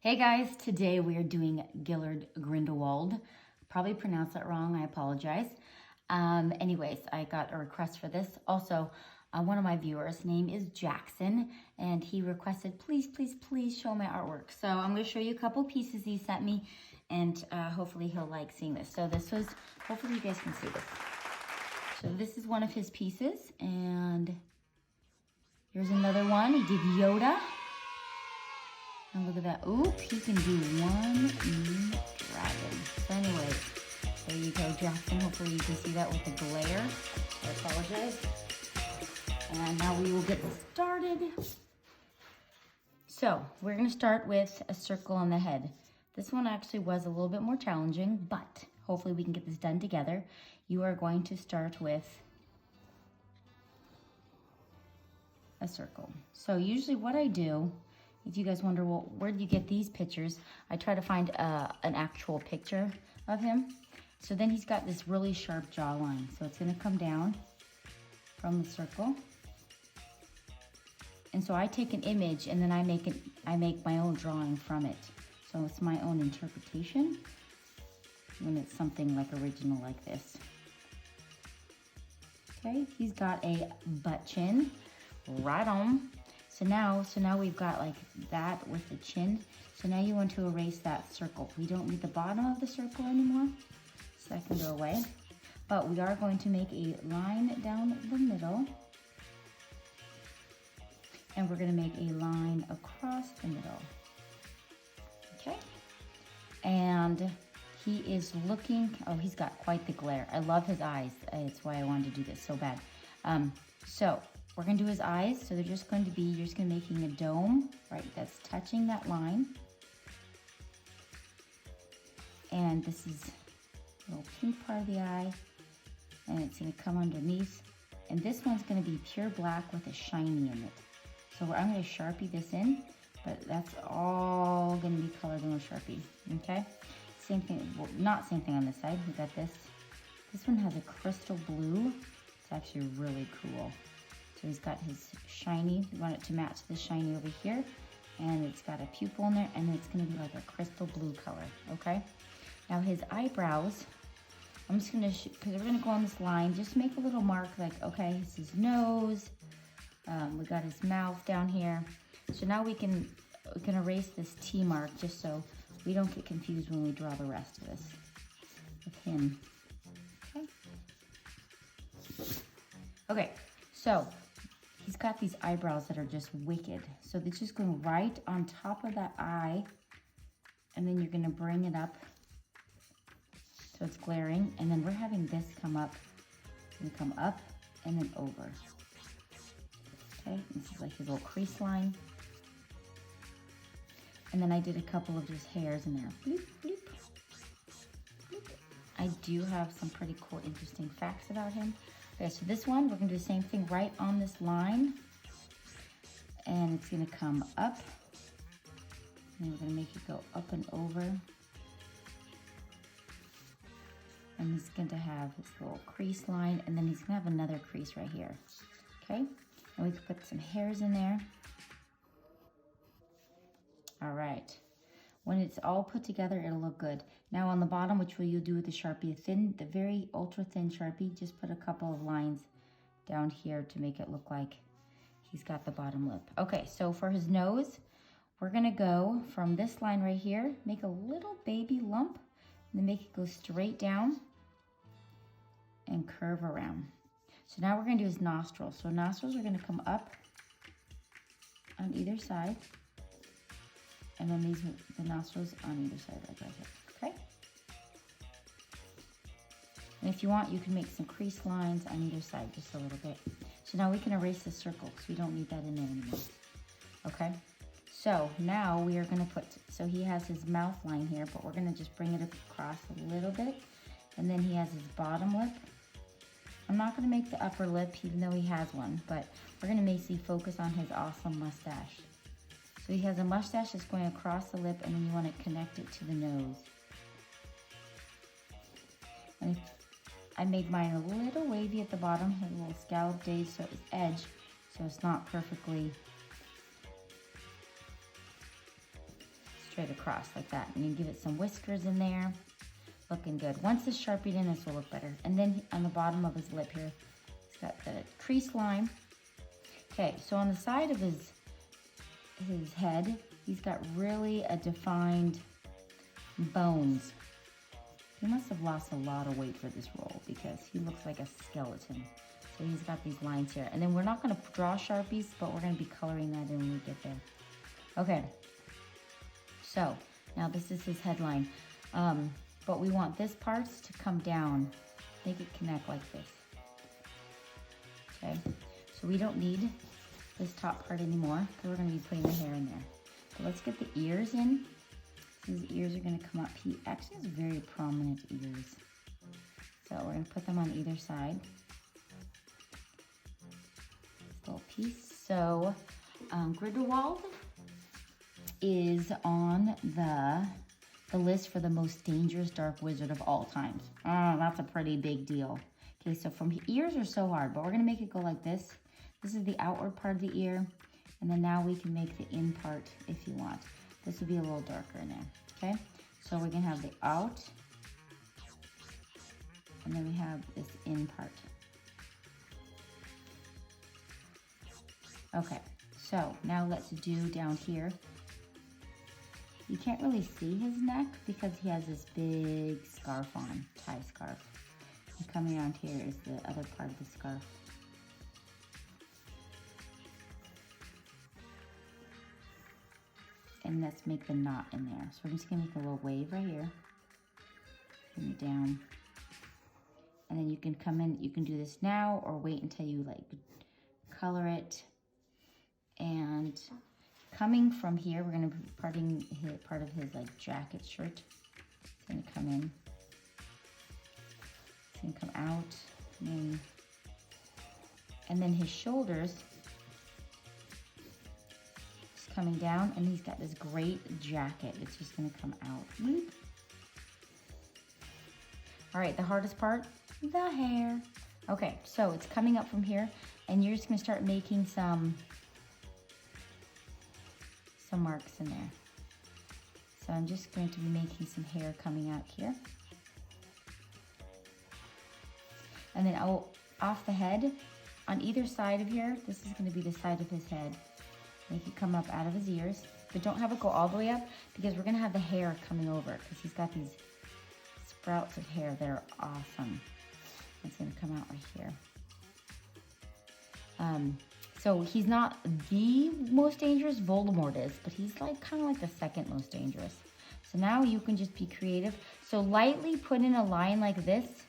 Hey guys, today we are doing Gellert Grindlewald. Probably pronounced that wrong, I apologize. Anyways, I got a request for this. Also, one of my viewers' name is Jackson, and he requested, please show my artwork. So I'm gonna show you a couple pieces he sent me, and hopefully he'll like seeing this. So this was, hopefully you guys can see this. So this is one of his pieces, and here's another one. He did Yoda. And look at that. Oop, he can do one dragon. So anyways, there you go, Jackson. Hopefully you can see that with the glare. I apologize. And now we will get started. So we're gonna start with a circle on the head. This one actually was a little bit more challenging, but hopefully we can get this done together. You are going to start with a circle. So usually what I do, if you guys wonder, well, where did you get these pictures? I try to find an actual picture of him. So then he's got this really sharp jawline. So it's gonna come down from the circle. And so I take an image and then I make my own drawing from it. So it's my own interpretation when it's something like original like this. Okay, he's got a butt chin, right on. So now we've got like that with the chin. So now you want to erase that circle. We don't need the bottom of the circle anymore, so that can go away. But we are going to make a line down the middle. And we're gonna make a line across the middle. Okay? And he is looking, oh, he's got quite the glare. I love his eyes. It's why I wanted to do this so bad. So we're gonna do his eyes. So they're just going to be, you're just gonna making a dome, right? That's touching that line. And this is a little pink part of the eye. And it's gonna come underneath. And this one's gonna be pure black with a shiny in it. So I'm gonna Sharpie this in, but that's all gonna be colored in with Sharpie, okay? Same thing, well, not same thing on this side. We got this. This one has a crystal blue. It's actually really cool. So he's got his shiny, we want it to match the shiny over here. And it's got a pupil in there, and it's gonna be like a crystal blue color, okay? Now his eyebrows, I'm just gonna, because we're gonna go on this line, just make a little mark like, okay, this is his nose. We got his mouth down here. So now we can erase this T mark just so we don't get confused when we draw the rest of this with him. Okay. Okay, so he's got these eyebrows that are just wicked. So they're just going right on top of that eye, and then you're gonna bring it up so it's glaring, and then we're having this come up and then over. Okay, this is like his little crease line. And then I did a couple of just hairs in there. Bloop, bloop, bloop. I do have some pretty cool, interesting facts about him. Okay, so this one, we're gonna do the same thing right on this line. And it's gonna come up. And we're gonna make it go up and over. And he's going to have his little crease line, and then he's gonna have another crease right here, okay? And we can put some hairs in there. All right, when it's all put together, it'll look good. Now on the bottom, which you'll do with the Sharpie, the very ultra thin Sharpie, just put a couple of lines down here to make it look like he's got the bottom lip. Okay, so for his nose, we're gonna go from this line right here, make a little baby lump, and then make it go straight down and curve around. So now we're gonna do his nostrils. So nostrils are gonna come up on either side, and then the nostrils on either side like that, okay? And if you want, you can make some crease lines on either side, just a little bit. So now we can erase the circle because we don't need that in there anymore, okay? So now we are gonna put, so he has his mouth line here, but we're gonna just bring it across a little bit, and then he has his bottom lip. I'm not gonna make the upper lip, even though he has one, but we're gonna basically focus on his awesome mustache. So he has a mustache that's going across the lip, and then you wanna connect it to the nose. And I made mine a little wavy at the bottom, a little scallop edge, so it's not perfectly straight across like that. And you give it some whiskers in there. Looking good. Once it's sharpied in, this will look better. And then on the bottom of his lip here, he's got the crease line. Okay, so on the side of his head, he's got really a defined bones. He must have lost a lot of weight for this role because he looks like a skeleton. So he's got these lines here. And then we're not gonna draw Sharpies, but we're gonna be coloring that in when we get there. Okay, so now this is his headline. But we want this part to come down, make it connect like this. Okay, so we don't need this top part anymore because we're gonna be putting the hair in there. So let's get the ears in. His ears are gonna come up. He actually has very prominent ears. So we're gonna put them on either side. This little piece. So Grindlewald is on the list for the most dangerous dark wizard of all times. Oh, that's a pretty big deal. Okay, so from ears are so hard, but we're gonna make it go like this. This is the outward part of the ear, and then now we can make the in part if you want. This will be a little darker in there, okay? So we're gonna have the out, and then we have this in part. Okay, so now let's do down here. You can't really see his neck because he has this big scarf on, tie scarf. And coming around here is the other part of the scarf. And let's make the knot in there. So we're just gonna make a little wave right here. Bring it down. And then you can come in, you can do this now or wait until you like color it. And coming from here, we're gonna be parting part of his like jacket shirt. It's gonna come in. It's gonna come out. And then his shoulders is coming down, and he's got this great jacket. It's just gonna come out. Whoop. All right, the hardest part, the hair. Okay, so it's coming up from here, and you're just gonna start making some marks in there. So I'm just going to be making some hair coming out here. And then off the head, on either side of here, this is going to be the side of his head. Make it come up out of his ears, but don't have it go all the way up because we're going to have the hair coming over because he's got these sprouts of hair that are awesome. It's going to come out right here. So he's not the most dangerous, Voldemort is, but he's like kind of like the second most dangerous. So now you can just be creative. So lightly put in a line like this,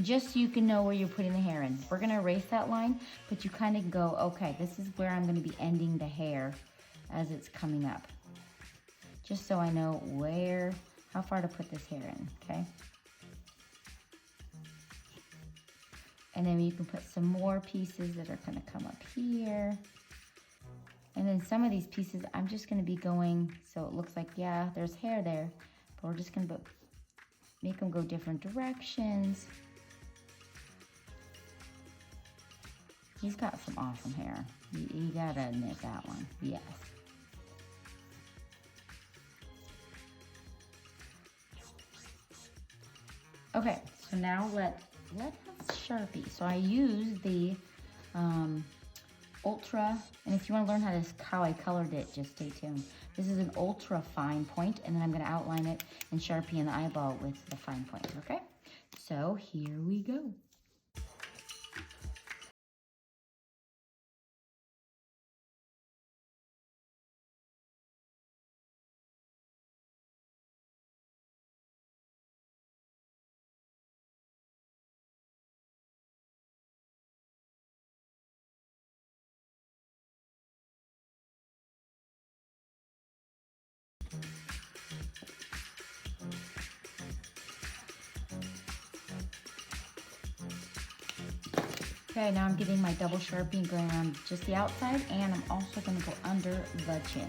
just so you can know where you're putting the hair in. We're gonna erase that line, but you kind of go, okay, this is where I'm gonna be ending the hair as it's coming up. Just so I know how far to put this hair in, okay? And then you can put some more pieces that are gonna come up here. And then some of these pieces, I'm just gonna be going, so it looks like, yeah, there's hair there, but we're just gonna make them go different directions. He's got some awesome hair. You gotta admit that one, yes. Okay, so now let us Sharpie. So I use the Ultra, and if you want to learn how I colored it, just stay tuned. This is an ultra fine point, and then I'm going to outline it and Sharpie in the eyeball with the fine point, okay? So here we go. Okay, now I'm getting my double Sharpie and going around just the outside, and I'm also going to go under the chin.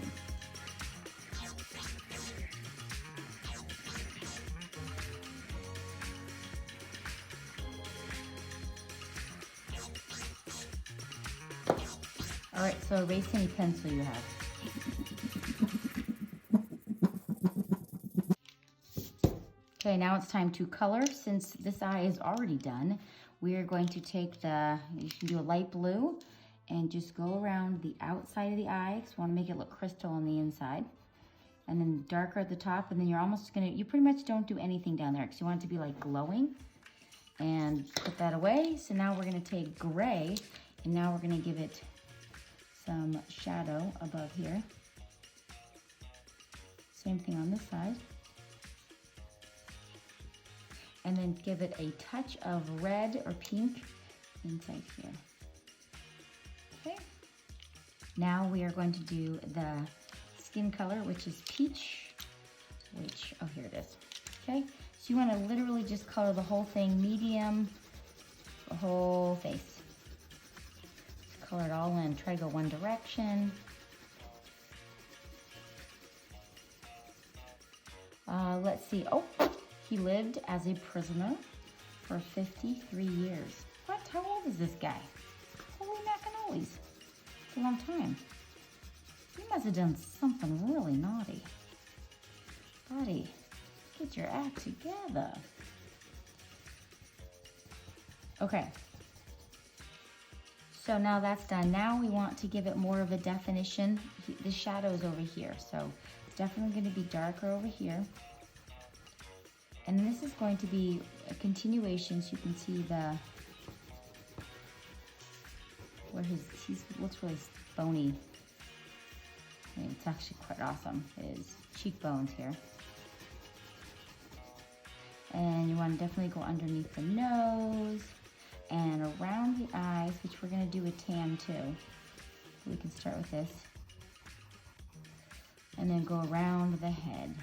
All right, so erase any pencil you have. Okay, now it's time to color. Since this eye is already done, we are going to take you can do a light blue and just go around the outside of the eye, because we want to make it look crystal on the inside. And then darker at the top, and then you pretty much don't do anything down there because you want it to be like glowing. And put that away. So now we're gonna take gray, and now we're gonna give it some shadow above here. Same thing on this side. And then give it a touch of red or pink inside here. Okay. Now we are going to do the skin color, which is peach, oh, here it is. Okay, so you want to literally just color the whole thing medium, the whole face. Just color it all in. Try to go one direction. Let's see. Oh, he lived as a prisoner for 53 years. What? How old is this guy? Holy macanoles. It's a long time. You must have done something really naughty. Buddy, get your act together. Okay. So now that's done. Now we want to give it more of a definition. The shadow's over here, so it's definitely going to be darker over here. And this is going to be a continuation, so you can see where he looks really bony. I mean, it's actually quite awesome. His cheekbones here. And you want to definitely go underneath the nose and around the eyes, which we're going to do a tan too. So we can start with this. And then go around the head.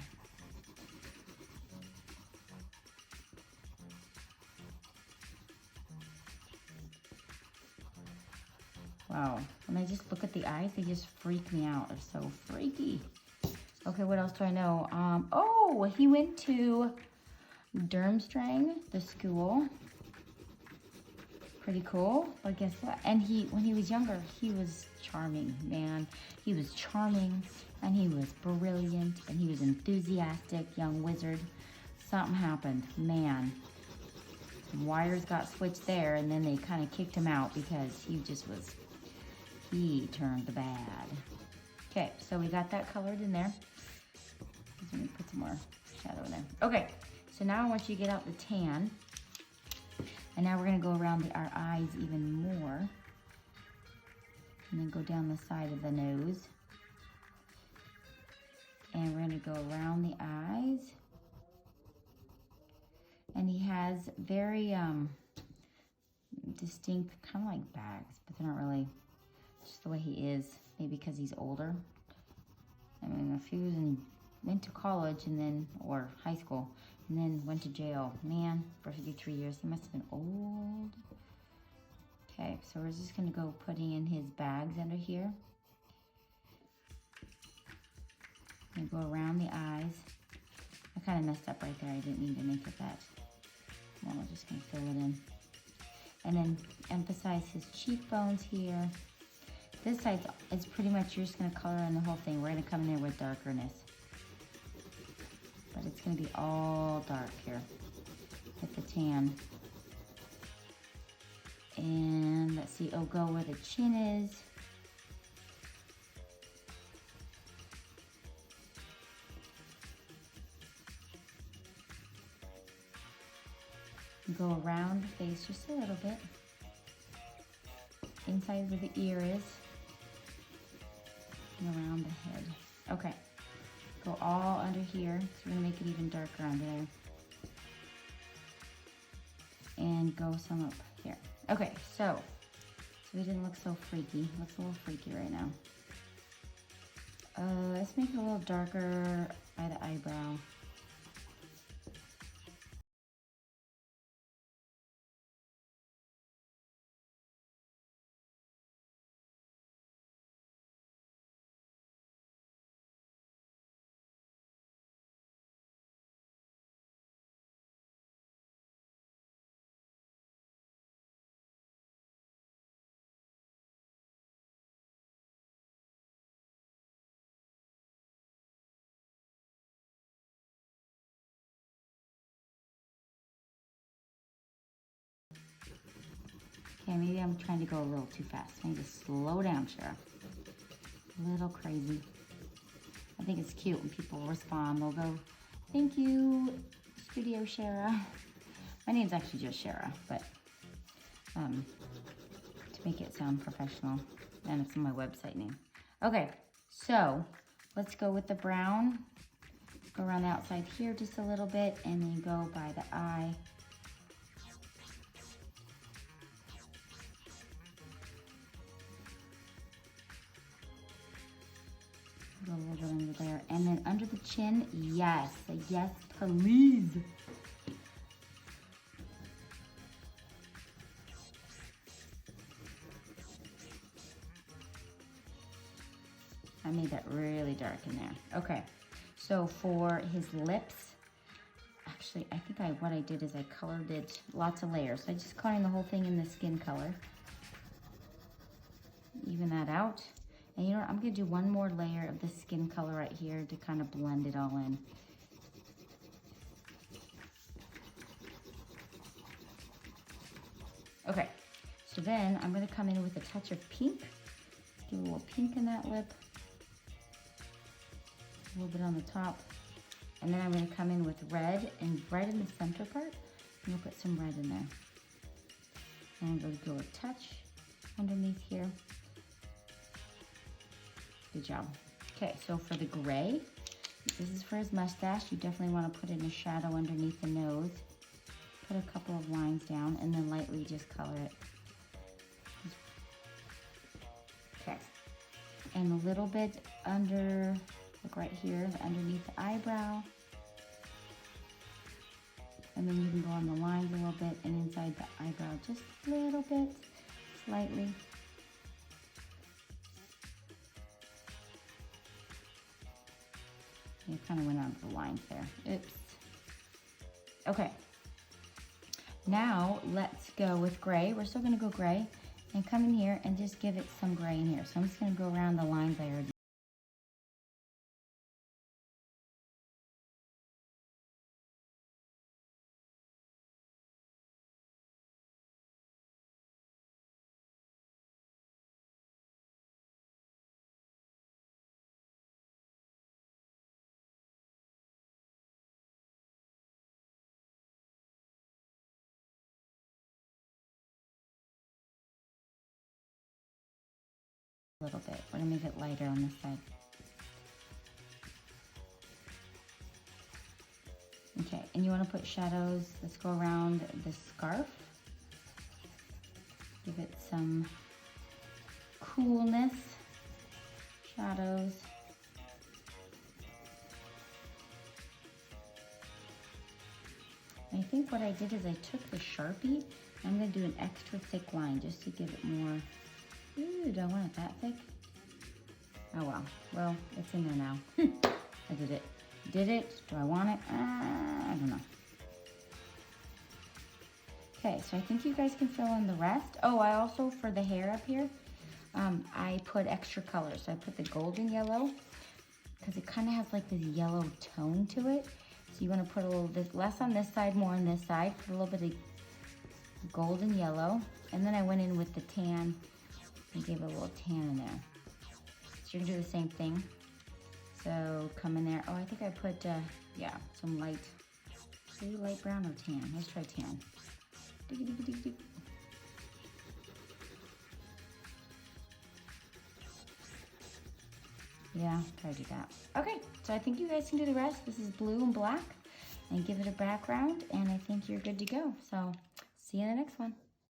Wow, when I just look at the eyes, they just freak me out. They're so freaky. Okay, what else do I know? Oh, he went to Durmstrang, the school. Pretty cool, but guess what? And when he was younger, he was charming, man. He was charming, and he was brilliant, and he was enthusiastic, young wizard. Something happened, man. Some wires got switched there, and then they kind of kicked him out because he turned bad. Okay, so we got that colored in there. Let me put some more shadow in there. Okay, so now I want you to get out the tan. And now we're gonna go around our eyes even more. And then go down the side of the nose. And we're gonna go around the eyes. And he has very distinct, kind of like bags, but they're not really, just the way he is. Maybe because he's older. I mean, if he went to college and then, or high school, and then went to jail, man, for 53 years, he must have been old. Okay, so we're just gonna go putting in his bags under here. And go around the eyes. I kind of messed up right there. I didn't mean to make it that. Well, we're just gonna fill it in. And then emphasize his cheekbones here. This side is pretty much, you're just gonna color in the whole thing. We're gonna come in there with darkerness. But it's gonna be all dark here with the tan. And let's see, go where the chin is. Go around the face just a little bit. Inside where the ear is. And around the head. Okay. Go all under here. So we're gonna make it even darker under there. And go some up here. Okay, so we didn't look so freaky. Looks a little freaky right now. Let's make it a little darker by the eyebrow. Okay, maybe I'm trying to go a little too fast. I need to slow down, Shara. A little crazy. I think it's cute when people respond. They'll go, thank you, Studio Shara. My name's actually just Shara, but to make it sound professional, and it's my website name. Okay, so let's go with the brown. Go around the outside here just a little bit, and then go by the eye. Go a little bit under there, and then under the chin, yes, yes, please. I made that really dark in there. Okay, so for his lips, actually, I think what I did is I colored it lots of layers. So I just coloring the whole thing in the skin color. Even that out. And you know what, I'm gonna do one more layer of the skin color right here to kind of blend it all in. Okay, so then I'm gonna come in with a touch of pink. Give a little pink in that lip. A little bit on the top. And then I'm gonna come in with red, and right in the center part, I'm gonna put some red in there. And I'm gonna go a touch underneath here. Good job. Okay, so for the gray, this is for his mustache. You definitely want to put in a shadow underneath the nose. Put a couple of lines down and then lightly just color it. Okay. And a little bit under, like right here, underneath the eyebrow. And then you can go on the lines a little bit and inside the eyebrow just a little bit, slightly. It kind of went onto the lines there. Oops. Okay. Now let's go with gray. We're still going to go gray and come in here and just give it some gray in here. So I'm just going to go around the lines I already. A little bit. We're going to make it lighter on this side. Okay, and you want to put shadows. Let's go around the scarf. Give it some coolness. Shadows. And I think what I did is I took the Sharpie. I'm going to do an extra thick line just to give it more. Ooh, do I want it that thick? Oh well. Well, it's in there now. I did it. Did it? Do I want it? I don't know. Okay, so I think you guys can fill in the rest. Oh, I also, for the hair up here, I put extra colors. So I put the golden yellow because it kind of has like this yellow tone to it. So you want to put a little bit less on this side, more on this side. Put a little bit of golden yellow. And then I went in with the tan and gave it a little tan in there. So you're gonna do the same thing. So come in there. Oh, I think I put, yeah, some light, maybe light brown or tan. Let's try tan. Yeah, try to do that. Okay, so I think you guys can do the rest. This is blue and black, and give it a background, and I think you're good to go. So see you in the next one.